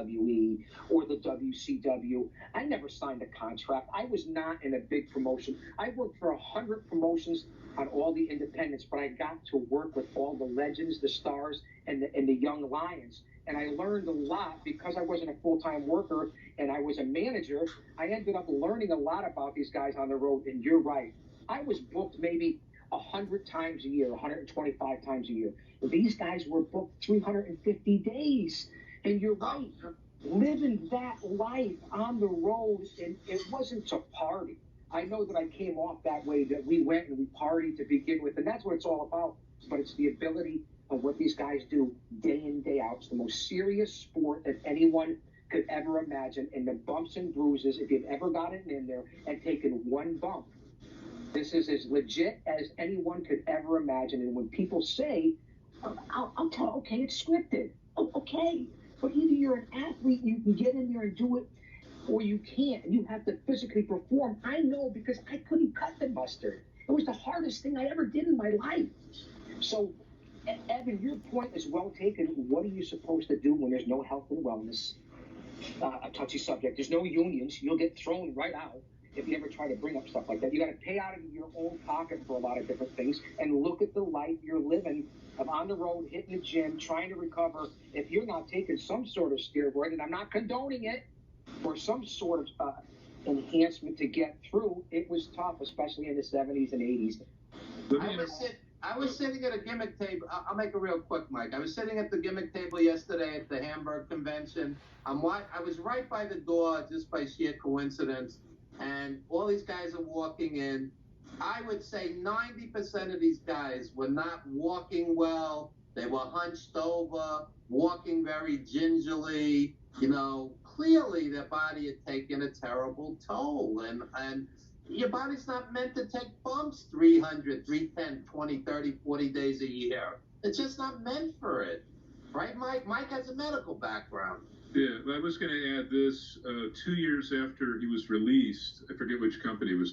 WWE or the WCW. I never signed a contract. I was not in a big promotion. I worked for 100 promotions on all the independents, but I got to work with all the legends, the stars, and the young lions. And I learned a lot because I wasn't a full-time worker and I was a manager. I ended up learning a lot about these guys on the road. And you're right. I was booked maybe 100 times a year, 125 times a year. These guys were booked 350 days. And you're right, living that life on the road, and it wasn't to party. I know that I came off that way, that we went and we partied to begin with, and that's what it's all about. But it's the ability of what these guys do day in, day out. It's the most serious sport that anyone could ever imagine. And the bumps and bruises, if you've ever gotten in there and taken one bump, this is as legit as anyone could ever imagine. And when people say, I'll tell, okay, it's scripted. Oh, okay. But either you're an athlete, you can get in there and do it, or you can't. You have to physically perform. I know because I couldn't cut the mustard. It was the hardest thing I ever did in my life. So, Evan, your point is well taken. What are you supposed to do when there's no health and wellness? A touchy subject. There's no unions. You'll get thrown right out if you ever try to bring up stuff like that. You got to pay out of your own pocket for a lot of different things, and look at the life you're living of on the road, hitting the gym, trying to recover. If you're not taking some sort of steroid, and I'm not condoning it, or some sort of enhancement to get through, it was tough, especially in the 70s and 80s. I was sitting at a gimmick table. I'll make it real quick, Mike. I was sitting at the gimmick table yesterday at the Hamburg convention. I was right by the door, just by sheer coincidence, and all these guys are walking in. I would say 90% of these guys were not walking well. They were hunched over, walking very gingerly. Clearly their body had taken a terrible toll. And your body's not meant to take bumps 300, 310, 20, 30, 40 days a year. It's just not meant for it. Right, Mike? Mike has a medical background. Yeah, I was going to add this. 2 years after he was released, I forget which company it was